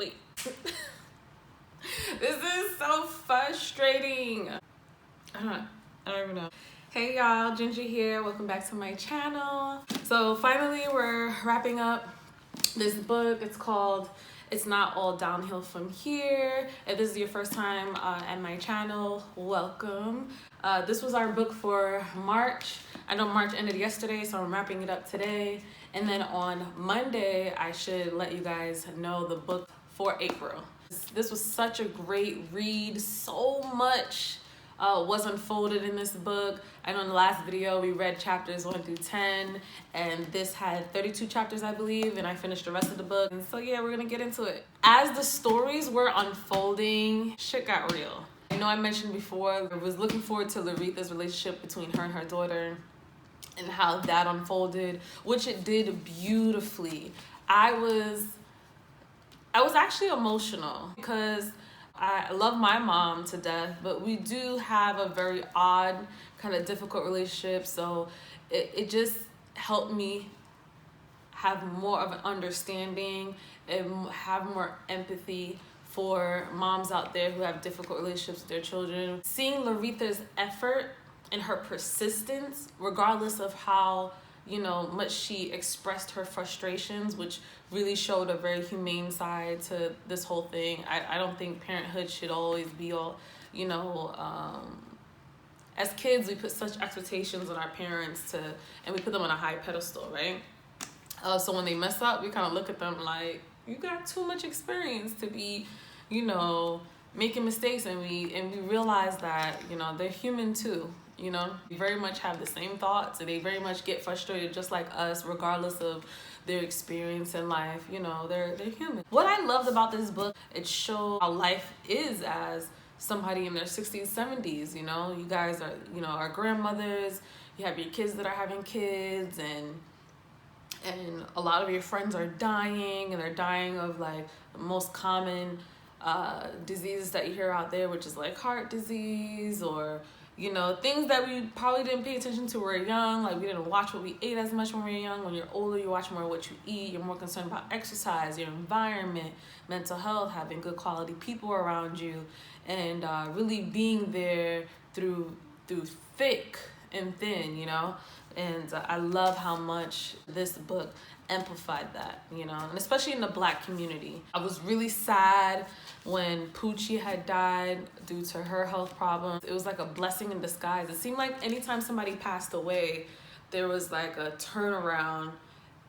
Wait. This is so frustrating. I don't even know. Hey y'all, Ginger here. Welcome back to my channel. So finally we're wrapping up this book. It's called It's Not All Downhill From Here. If this is your first time at my channel, welcome. This was our book for March. I know March ended yesterday, so I'm wrapping it up today. And then on Monday, I should let you guys know the book for April. This was such a great read. So much was unfolded in this book. I know in the last video we read chapters 1 through 10, and this had 32 chapters, I believe, and I finished the rest of the book. And so yeah, we're gonna get into it. As the stories were unfolding, shit got real. I know I mentioned before, I was looking forward to Laretha's relationship between her and her daughter and how that unfolded, which it did beautifully. I was actually emotional because I love my mom to death, but we do have a very odd, kind of difficult relationship. So it just helped me have more of an understanding and have more empathy for moms out there who have difficult relationships with their children. Seeing Laretha's effort and her persistence, regardless of how much she expressed her frustrations, which really showed a very humane side to this whole thing. I don't think parenthood should always be all, as kids, we put such expectations on our parents and we put them on a high pedestal, right? So when they mess up, we kind of look at them like, you got too much experience to be, making mistakes, and we realize that, they're human too. They very much have the same thoughts, and they very much get frustrated just like us, regardless of their experience in life. They're human. What I loved about this book, it showed how life is as somebody in their 60s, 70s. You guys are, our grandmothers, you have your kids that are having kids, and a lot of your friends are dying, and they're dying of like the most common diseases that you hear out there, which is like heart disease, or things that we probably didn't pay attention to when we were young. Like, we didn't watch what we ate as much when we were young. When you're older, you watch more what you eat. You're more concerned about exercise, your environment, mental health, having good quality people around you, and really being there through thick and thin, And I love how much this book amplified that, and especially in the Black community. I was really sad when Poochie had died due to her health problems. It was like a blessing in disguise. It seemed like anytime somebody passed away, there was like a turnaround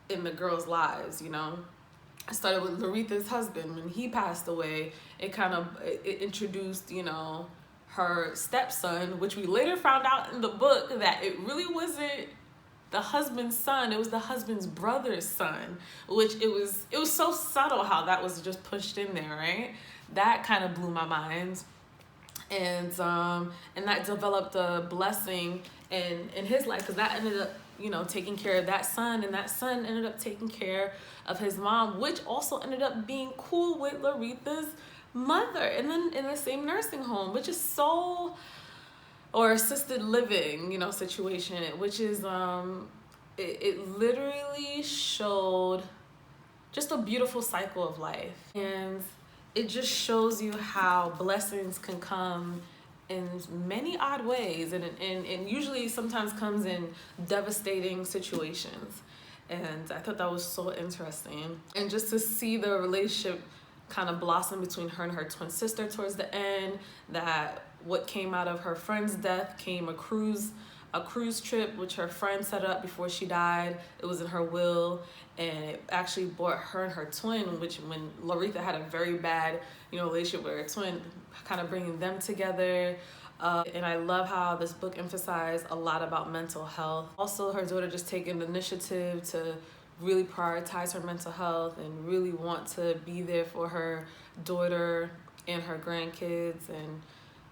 in the girls' lives, I started with Laretha's husband. When he passed away, it introduced, her stepson, which we later found out in the book that it really wasn't the husband's son, it was the husband's brother's son, which it was so subtle how that was just pushed in there, right? That kind of blew my mind. And that developed a blessing in his life, because that ended up, taking care of that son, and that son ended up taking care of his mom, which also ended up being cool with Laretha's mother, and then in the same nursing home, which is so, or assisted living, situation, which is, it literally showed just a beautiful cycle of life. And it just shows you how blessings can come in many odd ways, and usually sometimes comes in devastating situations. And I thought that was so interesting. And just to see the relationship kind of blossom between her and her twin sister towards the end, that what came out of her friend's death came a cruise trip, which her friend set up before she died. It was in her will, and it actually brought her and her twin, which when Laretha had a very bad, relationship with her twin, kind of bringing them together. And I love how this book emphasized a lot about mental health. Also, her daughter just taking the initiative to really prioritize her mental health and really want to be there for her daughter and her grandkids, and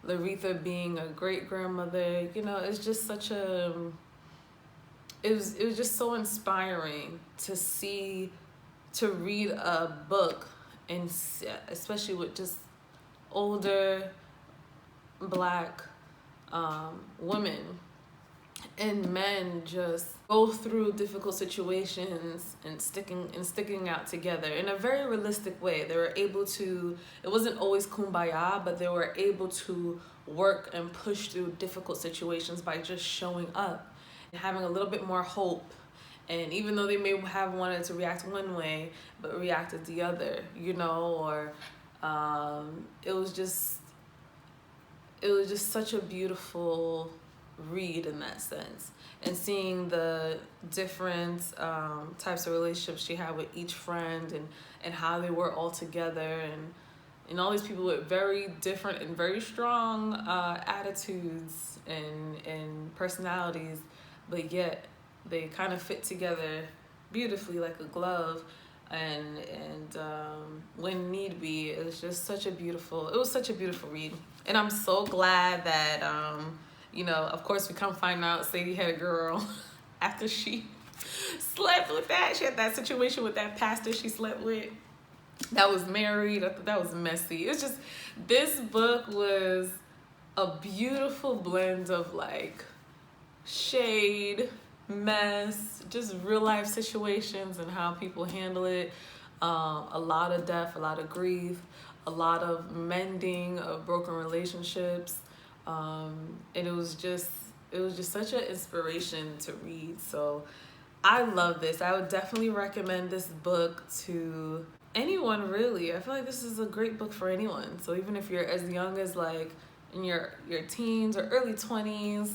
Laretha being a great grandmother. It's just such a, it was just so inspiring to read a book, and especially with just older Black women, and men just go through difficult situations and sticking out together in a very realistic way. They were able to, it wasn't always kumbaya, but they were able to work and push through difficult situations by just showing up and having a little bit more hope. And even though they may have wanted to react one way, but reacted the other, you know, or it was just such a beautiful read in that sense. And seeing the different types of relationships she had with each friend, and how they were all together, and all these people with very different and very strong attitudes and personalities, but yet they kind of fit together beautifully like a glove. And when need be, it was such a beautiful read. And I'm so glad that you know, of course we come find out Sadie had a girl after she slept with that. She had that situation with that pastor she slept with that was married. I thought that was messy. It's just, this book was a beautiful blend of like shade, mess, just real life situations and how people handle it. A lot of death, a lot of grief, a lot of mending of broken relationships. And it was just such an inspiration to read. So I love this. I would definitely recommend this book to anyone, really. I feel like this is a great book for anyone. So even if you're as young as like in your teens or early 20s,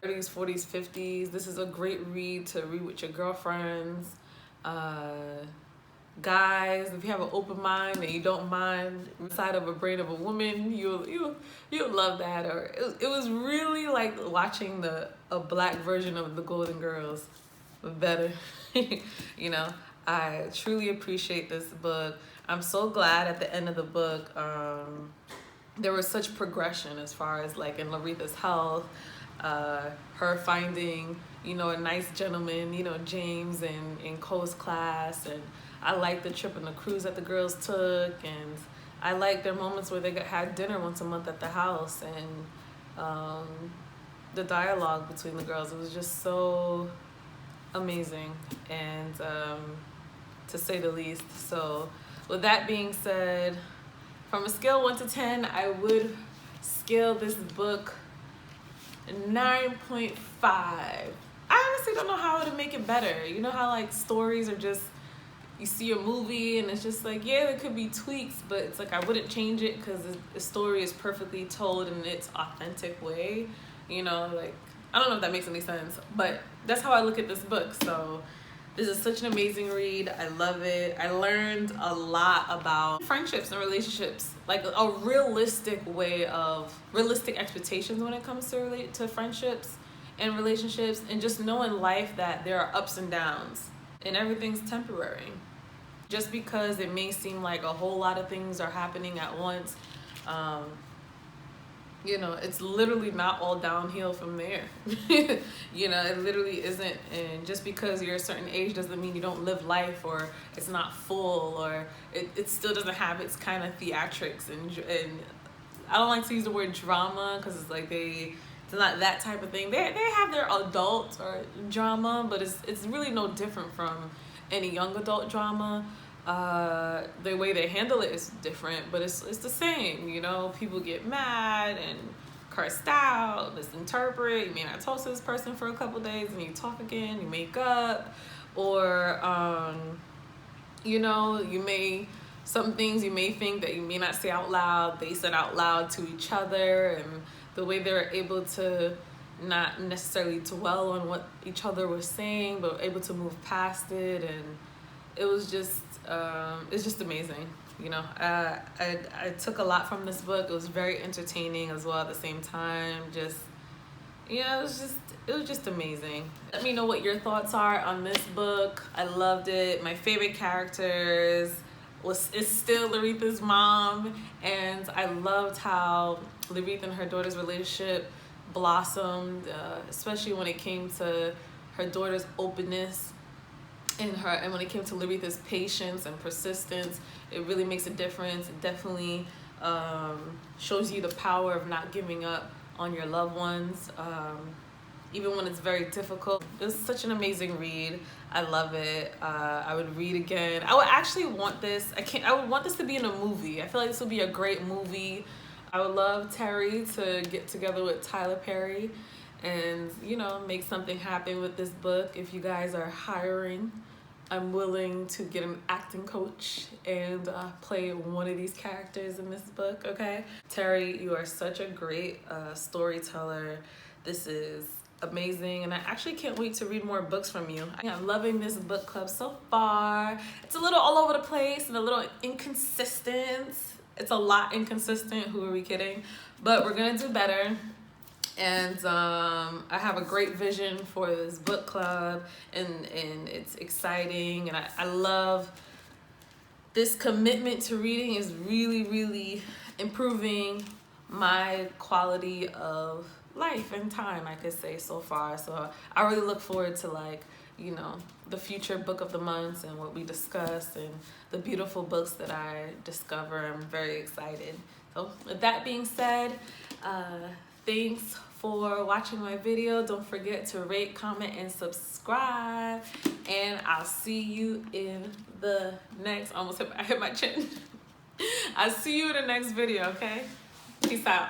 30s, 40s, 50s, this is a great read to read with your girlfriends. Guys, if you have an open mind and you don't mind the side of a brain of a woman, you'll love that. Or it was really like watching a black version of the Golden Girls, but better. You know, I truly appreciate this book. I'm so glad at the end of the book there was such progression as far as like in Laretha's health, her finding, you know, a nice gentleman, you know, James in Cole's class. And I like the trip and the cruise that the girls took, and I like their moments where they had dinner once a month at the house, and the dialogue between the girls. It was just so amazing, and to say the least. So with that being said, from a scale 1 to 10, I would scale this book 9.5. I honestly don't know how to make it better. You know how like stories are just, you see a movie and it's just like, yeah, there could be tweaks, but it's like I wouldn't change it because the story is perfectly told in its authentic way. You know, like, I don't know if that makes any sense, but that's how I look at this book. So this is such an amazing read. I love it. I learned a lot about friendships and relationships, like a realistic expectations when it comes to friendships and relationships, and just knowing life, that there are ups and downs and everything's temporary. Just because it may seem like a whole lot of things are happening at once, you know, it's literally not all downhill from there. You know, it literally isn't. And just because you're a certain age doesn't mean you don't live life, or it's not full, or it still doesn't have its kind of theatrics. And I don't like to use the word drama because it's like it's not that type of thing. They have their adult or drama, but it's really no different from any young adult drama. The way they handle it is different, but it's the same. You know, people get mad and cursed out, misinterpret. You may not talk to this person for a couple days, and you talk again, you make up, or you know, some things you may think that you may not say out loud, they said out loud to each other, and the way they're able to not necessarily dwell on what each other was saying, but able to move past it. And it was just it's just amazing. You know, I took a lot from this book. It was very entertaining as well at the same time. Just, yeah, it was just amazing. Let me know what your thoughts are on this book. I loved it. My favorite characters is still Laretha's mom, and I loved how Laretha and her daughter's relationship blossomed, especially when it came to her daughter's openness and when it came to Laretha's patience and persistence. It really makes a difference. It definitely shows you the power of not giving up on your loved ones. even when it's very difficult. It's such an amazing read. I love it. I would read again. I would actually want this. I would want this to be in a movie. I feel like this would be a great movie. I would love Terry to get together with Tyler Perry and, you know, make something happen with this book. If you guys are hiring, I'm willing to get an acting coach and play one of these characters in this book, okay? Terry, you are such a great storyteller. This is amazing, and I actually can't wait to read more books from you. I'm loving this book club so far. It's a little all over the place and a little inconsistent. It's a lot inconsistent, who are we kidding? But we're gonna do better. And I have a great vision for this book club, and it's exciting, and I love this commitment to reading is really, really improving my quality of life and time, I could say, so far. So I really look forward to, like, you know, the future book of the months and what we discuss and the beautiful books that I discover. I'm very excited. So with that being said, thanks for watching my video. Don't forget to rate, comment, and subscribe. And I'll see you in the next, I hit my chin. I'll see you in the next video, okay? Peace out.